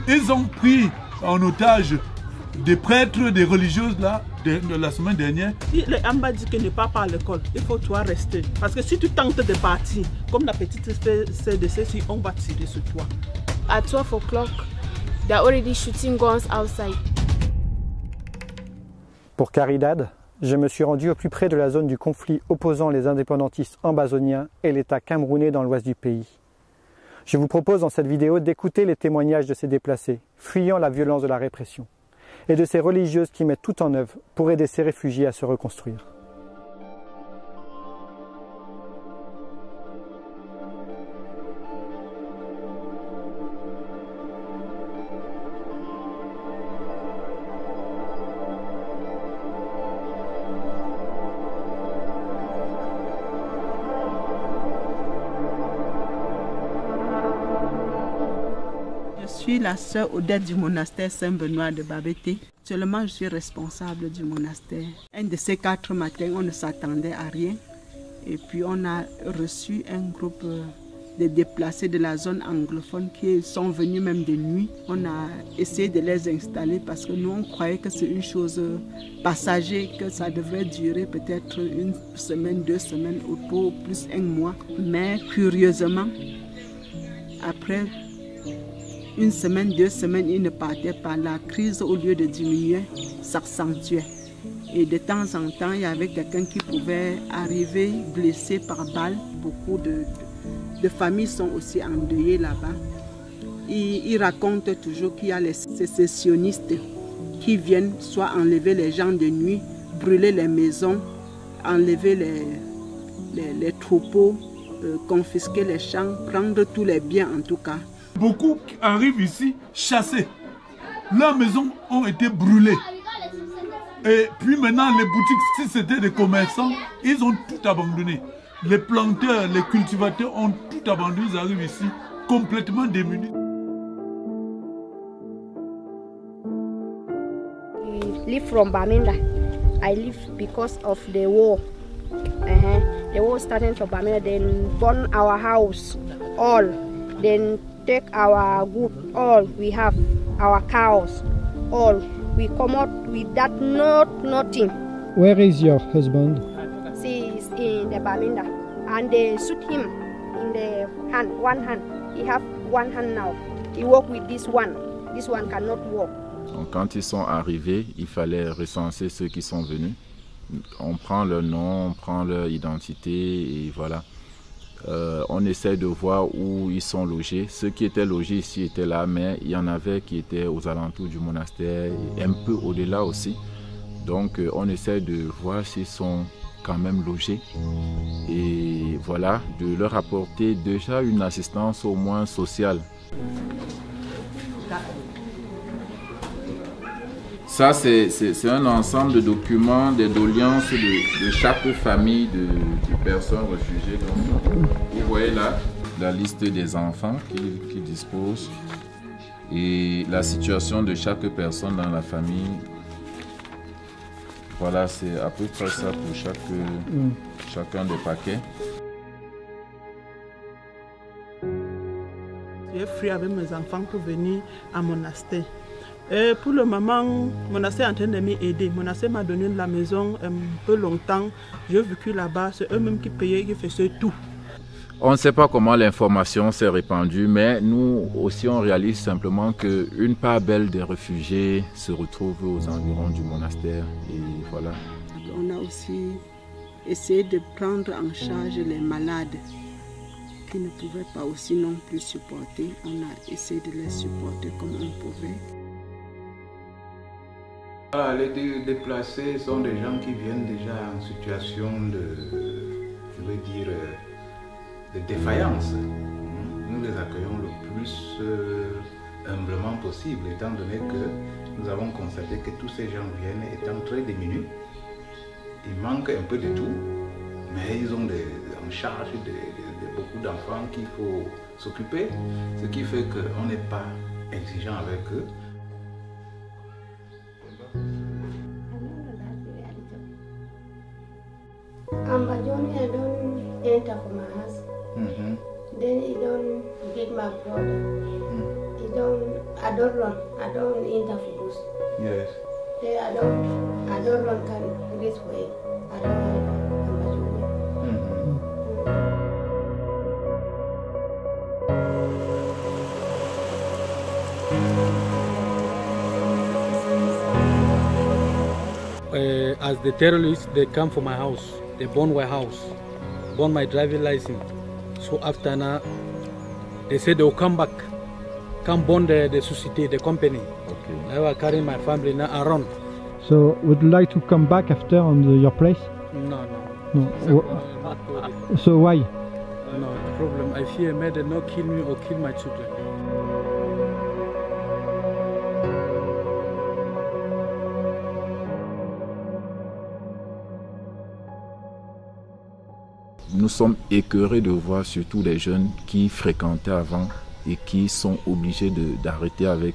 Ils ont pris en otage des prêtres, des religieuses là, de la semaine dernière. Si le Amba dit que ne pas à l'école, il faut toi rester. Parce que si tu tentes de partir, comme la petite fait de ceci, on va tirer sur toi. At 12 o'clock, they're already shooting guns outside. Pour Caridad, je me suis rendu au plus près de la zone du conflit opposant les indépendantistes ambazoniens et l'État camerounais dans l'ouest du pays. Je vous propose dans cette vidéo d'écouter les témoignages de ces déplacés, fuyant la violence de la répression, et de ces religieuses qui mettent tout en œuvre pour aider ces réfugiés à se reconstruire. Je suis la sœur Odette du monastère Saint-Benoît de Babété. Seulement, je suis responsable du monastère. Un de ces 4 matins, on ne s'attendait à rien. Et puis, on a reçu un groupe de déplacés de la zone anglophone qui sont venus même de nuit. On a essayé de les installer parce que nous, on croyait que c'est une chose passager, que ça devrait durer peut-être 1 semaine, 2 semaines, ou plus 1 mois. Mais curieusement, après 1 semaine, 2 semaines, ils ne partaient pas. La crise, au lieu de diminuer, s'accentuait. Et de temps en temps, il y avait quelqu'un qui pouvait arriver blessé par balle. Beaucoup de familles sont aussi endeuillées là-bas. Ils racontent toujours qu'il y a les sécessionnistes qui viennent soit enlever les gens de nuit, brûler les maisons, enlever les troupeaux, confisquer les champs, prendre tous les biens en tout cas. Beaucoup arrivent ici chassés. Leurs maisons ont été brûlées. Et puis maintenant, les boutiques, si c'était des commerçants, ils ont tout abandonné. Les planteurs, les cultivateurs ont tout abandonné. Ils arrivent ici complètement démunis. I live from Bamenda. I live because of the war. The war started from Bamenda, then burn our house, all. Then take our good, all we have, our cows, all. We come out with that nothing. Where is your husband? She is in the Bamenda, and they shoot him in the hand, one hand. He have one hand now. He walk with this one cannot walk. Donc, quand ils sont arrivés, il fallait recenser ceux qui sont venus. On prend leur nom, on prend leur identité et voilà. On essaie de voir où ils sont logés. Ceux qui étaient logés ici étaient là, mais il y en avait qui étaient aux alentours du monastère et un peu au-delà aussi. Donc on essaie de voir s'ils sont quand même logés et voilà, de leur apporter déjà une assistance au moins sociale. Ça, c'est un ensemble de documents, des doléances de chaque famille de personnes réfugiées. Donc, vous voyez là la liste des enfants qui disposent et la situation de chaque personne dans la famille. Voilà, c'est à peu près ça pour chacun des paquets. J'ai fui avec mes enfants pour venir à monastère. Et pour le moment, mon monastère est en train de m'aider. Mon monastère m'a donné la maison un peu longtemps. J'ai vécu là-bas, c'est eux-mêmes qui payaient, qui faisaient tout. On ne sait pas comment l'information s'est répandue, mais nous aussi on réalise simplement qu'une part belle des réfugiés se retrouve aux environs du monastère. Et voilà. On a aussi essayé de prendre en charge les malades qui ne pouvaient pas aussi non plus supporter. On a essayé de les supporter comme on pouvait. Voilà, les déplacés sont des gens qui viennent déjà en situation de défaillance. Nous les accueillons le plus humblement possible, étant donné que nous avons constaté que tous ces gens viennent étant très démunis. Il manque un peu de tout, mais ils ont en charge beaucoup d'enfants qu'il faut s'occuper, ce qui fait qu'on n'est pas exigeant avec eux. Johnny, I don't enter for my house. Then he don't get my brother. He I don't run. I don't interfere. Yes. I don't run can this way. I don't As the terrorists, they come for my house. They burn my house, burn my driving license. So after now, they said they will come back, come burn the society, the company. Okay. I was carrying my family now around. So, would you like to come back after on your place? No. So why? No, the problem, I fear may they not kill me or kill my children. Nous sommes écœurés de voir surtout les jeunes qui fréquentaient avant et qui sont obligés d'arrêter avec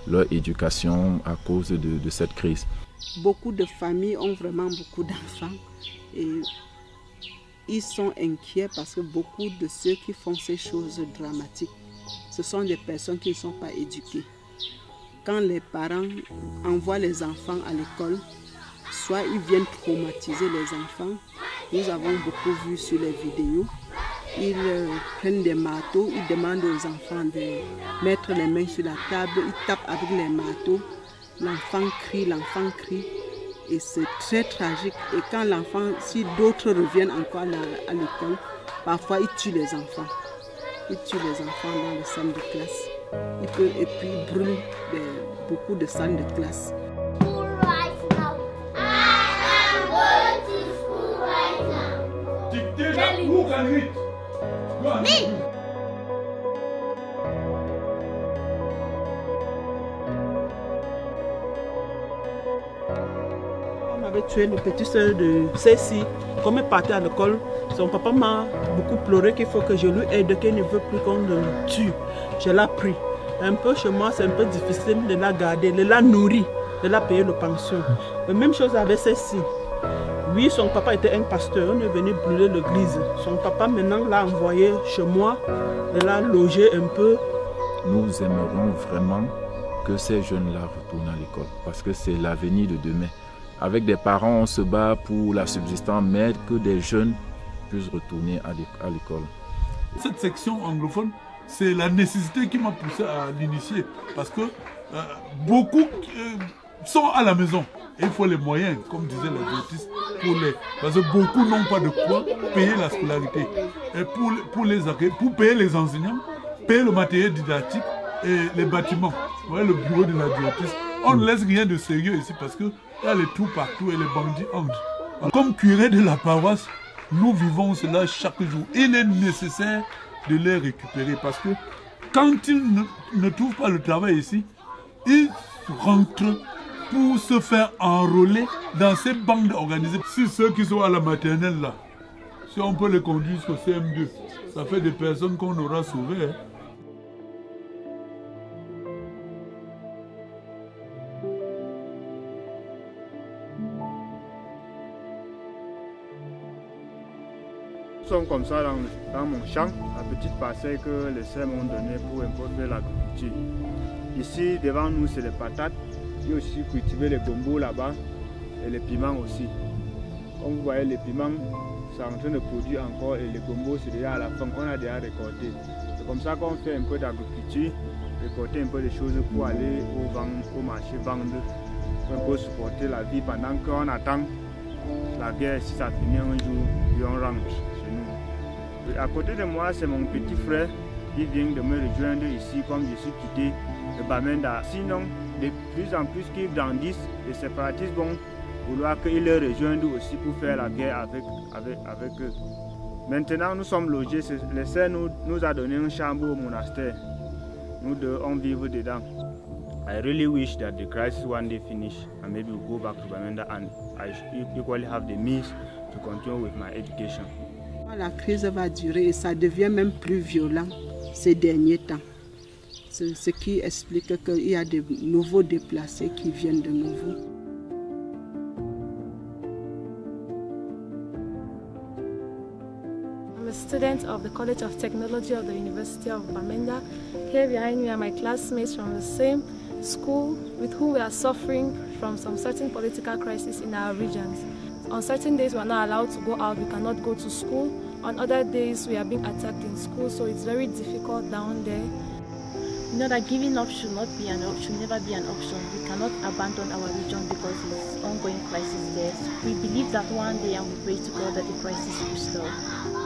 leur éducation à cause de cette crise. Beaucoup de familles ont vraiment beaucoup d'enfants et ils sont inquiets parce que beaucoup de ceux qui font ces choses dramatiques, ce sont des personnes qui ne sont pas éduquées. Quand les parents envoient les enfants à l'école, soit ils viennent traumatiser les enfants. Nous avons beaucoup vu sur les vidéos. Ils prennent des marteaux, ils demandent aux enfants de mettre les mains sur la table, ils tapent avec les marteaux. L'enfant crie et c'est très tragique. Et quand l'enfant, si d'autres reviennent encore à l'école, parfois ils tuent les enfants. Ils tuent les enfants dans les salles de classe. Et puis ils brûlent beaucoup de salles de classe. On avait tué le petit soeur de Cécile. Comme elle partait à l'école, son papa m'a beaucoup pleuré qu'il faut que je lui aide, qu'il ne veut plus qu'on le tue. Je l'ai pris. Un peu chez moi, c'est un peu difficile de la garder, de la nourrir, de la payer le pension. La même chose avec Cécile. Oui, son papa était un pasteur, on est venu brûler l'église. Son papa maintenant l'a envoyé chez moi, il l'a logé un peu. Nous aimerions vraiment que ces jeunes-là retournent à l'école parce que c'est l'avenir de demain. Avec des parents, on se bat pour la subsistance, mais que des jeunes puissent retourner à l'école. Cette section anglophone, c'est la nécessité qui m'a poussé à l'initier parce que beaucoup sont à la maison. Et il faut les moyens, comme disait la diététiste, parce que beaucoup n'ont pas de quoi payer la scolarité. Et pour payer les enseignants, payer le matériel didactique et les bâtiments. Vous voyez le bureau de la diététiste. On ne laisse rien de sérieux ici parce qu'il y a les trous partout et les bandits entrent. Comme curé de la paroisse, nous vivons cela chaque jour. Il est nécessaire de les récupérer parce que quand ils ne trouvent pas le travail ici, ils rentrent pour se faire enrôler dans ces bandes organisées. Si ceux qui sont à la maternelle là, si on peut les conduire jusqu'au CM2, ça fait des personnes qu'on aura sauvées. Nous sommes comme ça dans mon champ, la petite parcelle que les serres m'ont donnée pour un peu faire l'agriculture. Ici, devant nous, c'est les patates. Il y a aussi cultivé les gombos là-bas et les piments aussi. Comme vous voyez, les piments sont en train de produire encore et les gombos, c'est déjà à la fin, on a déjà récolté. C'est comme ça qu'on fait un peu d'agriculture, récolter un peu de choses pour aller au marché vendre, pour un peu supporter la vie pendant qu'on attend la guerre. Si ça finit un jour, puis on rentre chez nous. Et à côté de moi, c'est mon petit frère qui vient de me rejoindre ici comme je suis quitté de Bamenda. Sinon, de plus en plus qu'ils grandissent, les séparatistes vont vouloir qu'ils les rejoignent aussi pour faire la guerre avec eux. Maintenant, nous sommes logés. Le Seigneur nous a donné une chambre au monastère. Nous deux, on vit dedans. I really wish that the crisis one day finish and maybe we'll go back to Bamenda and I equally have the means to continue with my education. La crise va durer et ça devient même plus violent ces derniers temps. C'est ce qui explique qu'il y a de nouveaux déplacés qui viennent de nouveau. student of the College of Technology of the University of Bamenda. Here behind me are my classmates from the same school with whom we are suffering from some certain political crisis in our regions. On certain days we are not allowed to go out, we cannot go to school. On other days we are being attacked in school, so it's very difficult down there. You know that giving up should not be should never be an option. We cannot abandon our region because it's ongoing crisis there. So we believe that one day, and we pray to God that the crisis will stop.